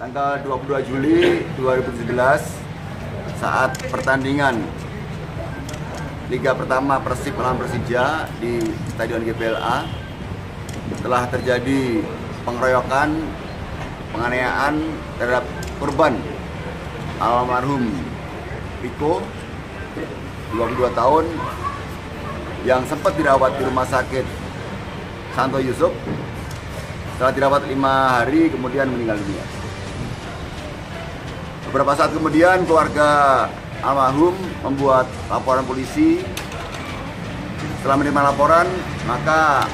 tanggal 22 Juli 2017 saat pertandingan Liga Pertama Persib melawan Persija di Stadion GBLA telah terjadi pengeroyokan, penganiayaan terhadap korban almarhum Riko 22 tahun yang sempat dirawat di Rumah Sakit Santo Yusuf. Setelah dirawat 5 hari kemudian meninggal dunia. Beberapa saat kemudian keluarga almarhum membuat laporan polisi. Setelah menerima laporan, maka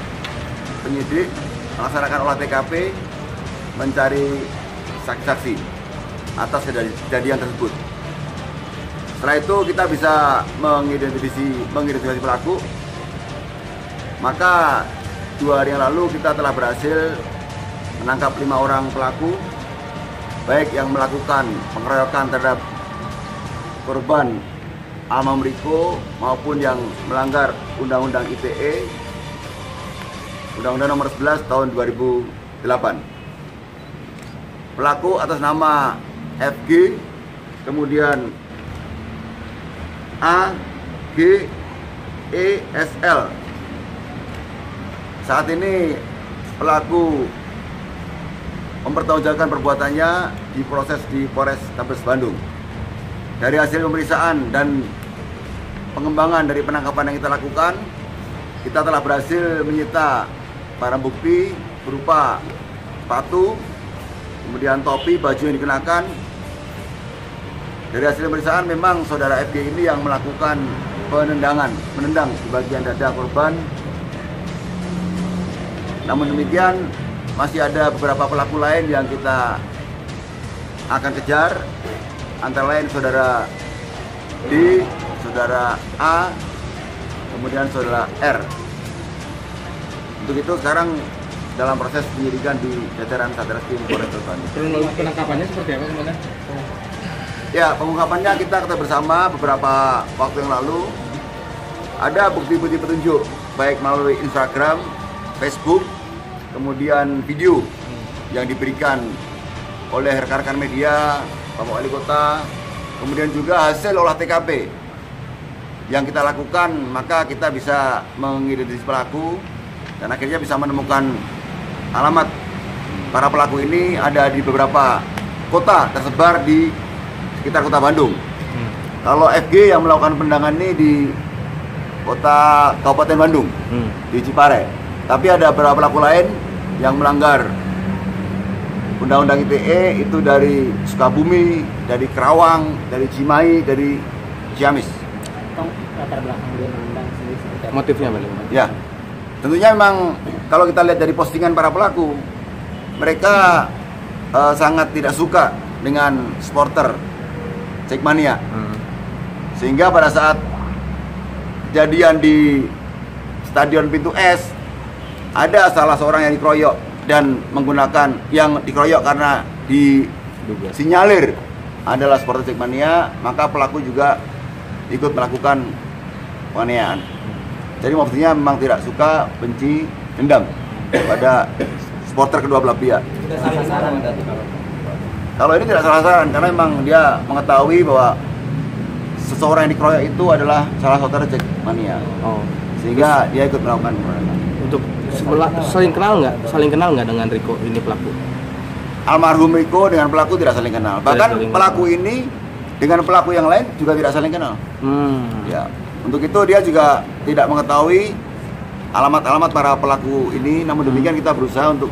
penyidik melaksanakan olah TKP mencari saksi-saksi atas kejadian tersebut. Setelah itu kita bisa mengidentifikasi pelaku. Maka 2 hari yang lalu kita telah berhasil menangkap 5 orang pelaku, baik yang melakukan pengeroyokan terhadap korban almarhum Riko maupun yang melanggar Undang-Undang ITE, Undang-Undang Nomor 11 Tahun 2008. Pelaku atas nama FG, kemudian A, G, E, SL. Saat ini pelaku mempertanggungjawabkan perbuatannya diproses di Polres Tabes Bandung. Dari hasil pemeriksaan dan pengembangan dari penangkapan yang kita lakukan, kita telah berhasil menyita barang bukti berupa sepatu, kemudian topi, baju yang dikenakan. Dari hasil pemeriksaan memang saudara FG ini yang melakukan menendang di bagian dada korban. Namun demikian, masih ada beberapa pelaku lain yang kita akan kejar, antara lain saudara D, saudara A, kemudian saudara R. Untuk itu sekarang dalam proses penyidikan di jajaran Satreskrim Polres Bandung. Kronologi penangkapannya seperti apa sebenarnya? Ya, pengungkapannya kita bersama beberapa waktu yang lalu. Ada bukti-bukti petunjuk, baik melalui Instagram, Facebook, kemudian video yang diberikan oleh rekan-rekan media, Bapak Wali Kota, kemudian juga hasil olah TKP yang kita lakukan, maka kita bisa mengidentifikasi pelaku dan akhirnya bisa menemukan alamat para pelaku ini ada di beberapa kota tersebar di sekitar kota Bandung. Kalau FG yang melakukan penendangan ini di kota Kabupaten Bandung, di Cipare. Tapi ada beberapa pelaku lain yang melanggar Undang-Undang ITE itu dari Sukabumi, dari Kerawang, dari Cimahi, dari Ciamis. Latar belakang dia menendang sendiri seperti apa? Motifnya apa? Ya, tentunya memang kalau kita lihat dari postingan para pelaku, mereka sangat tidak suka dengan supporter Jackmania. Sehingga pada saat kejadian di Stadion Pintu Es, ada salah seorang yang dikeroyok dan menggunakan yang dikeroyok karena disinyalir adalah supporter Jackmania, maka pelaku juga ikut melakukan penganiayaan. Jadi motifnya memang tidak suka, benci, dendam pada supporter kedua belah pihak. Tidak salah sasaran berarti Kalau ini tidak salah sasaran karena memang dia mengetahui bahwa seseorang yang dikeroyok itu adalah salah supporter Jackmania. Sehingga dia ikut melakukan penganiayaan. Untuk saling kenal nggak dengan Riko ini pelaku? Almarhum Riko dengan pelaku tidak saling kenal. Bahkan pelaku ini dengan pelaku yang lain juga tidak saling kenal. Ya, untuk itu dia juga tidak mengetahui alamat-alamat para pelaku ini. Namun demikian kita berusaha untuk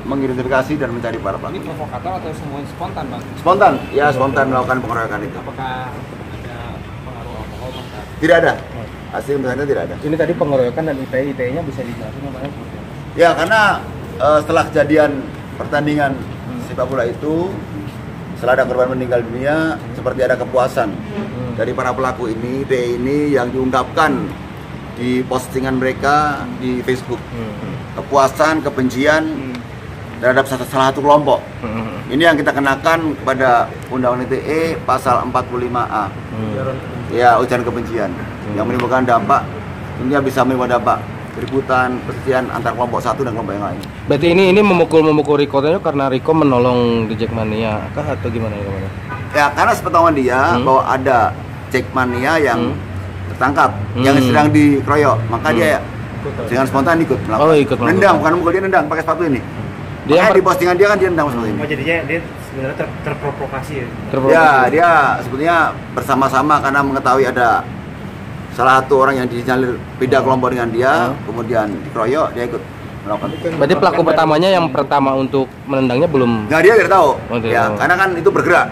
mengidentifikasi dan mencari para pelaku. Ini provokator atau semuanya spontan, Bang? Spontan, ya spontan melakukan pengeroyokan itu. Apakah ada pengaruh alkohol, Bang? Tidak ada. Hasil pemeriksaan tidak ada. Ini tadi pengeroyokan dan ITE-nya bisa dijelasin apa? Ya, karena setelah kejadian pertandingan sepak bola itu, setelah ada korban meninggal dunia, seperti ada kepuasan dari para pelaku ini, ini yang diungkapkan di postingan mereka di Facebook. Kepuasan, kebencian terhadap salah satu kelompok. Ini yang kita kenakan kepada Undang-Undang ITE pasal 45A. Ya, ujaran kebencian yang menimbulkan dampak, tentunya bisa menimbulkan dampak keributan, perselisihan antar kelompok satu dan kelompok yang lain. Berarti ini memukul Riko itu karena Riko menolong di Jackmania kah atau gimana ya kemarin? Ya, karena sepengetahuan dia bahwa ada Jackmania yang tertangkap, yang sedang dikeroyok, maka dia dengan spontan ikut melakukan. Oh, ikut melakukan. Nendang, bukan mukul, dia nendang pakai sepatu ini. Dia Makanya di postingan dia kan dia nendang sepatu ini. Oh, jadinya dia sebenarnya terprovokasi ya. Ya, dia sebetulnya bersama-sama karena mengetahui ada salah satu orang yang disinyalir beda kelompok dengan dia, kemudian dikeroyok, dia ikut melakukan. Berarti pelaku pertamanya yang pertama untuk menendangnya belum. Nah, dia tidak tahu. Oh, tidak Ya, tahu. karena kan itu bergerak.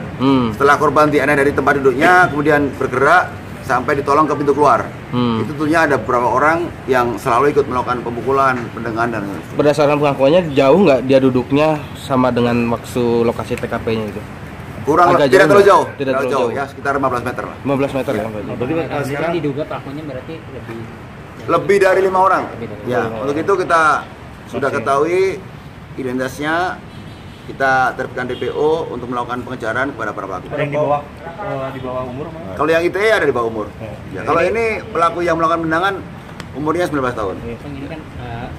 Setelah korban tidak dari tempat duduknya, kemudian bergerak sampai ditolong ke pintu keluar. Itu tentunya ada beberapa orang yang selalu ikut melakukan pemukulan, pendengan dan Berdasarkan pengakuannya jauh nggak dia duduknya sama dengan waktu lokasi TKP-nya itu? kurang Agak tidak jauh terlalu nggak? jauh, Tidak terlalu jauh. ya sekitar 15 meter lah. 15 meter ya berarti. Berarti Jadi sekarang diduga pelakunya berarti Lebih dari 5 orang. Lebih dari Ya, 5 untuk itu kita sudah ketahui identitasnya, kita terbitkan DPO untuk melakukan pengejaran kepada para pelaku. ada yang di bawah umur apa? Kalau yang ITE ada di bawah umur. Ya, kalau ini pelaku yang melakukan pendangan umurnya 19 tahun. Bang, ini kan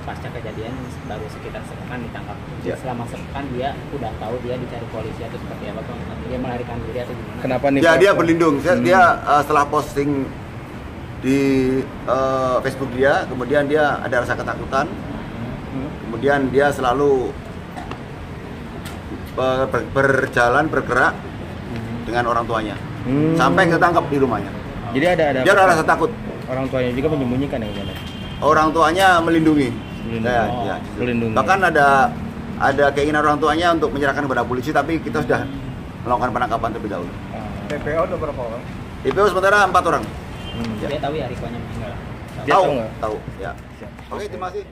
pasca kejadian baru sekitar sepekan ditangkap. Ya. Selama sepekan dia udah tahu dia dicari polisi atau seperti apa Bang? Dia melarikan diri atau gimana? Kenapa nih? Ya, Pak? dia berlindung. Dia setelah posting di Facebook dia, kemudian dia ada rasa ketakutan. Kemudian dia selalu bergerak dengan orang tuanya sampai ketangkap di rumahnya. Jadi ada Dia ada rasa takut. orang tuanya juga menyembunyikan yang gimana? Orang tuanya melindungi. Ya. Melindungi. Bahkan ada keinginan orang tuanya untuk menyerahkan kepada polisi, tapi kita sudah melakukan penangkapan terlebih dahulu. TPO ada berapa orang? DPO sementara 4 orang. Dia tahu ya Rikonya meninggal. Dia tahu nggak? Tahu. Ya. Oke, terima kasih.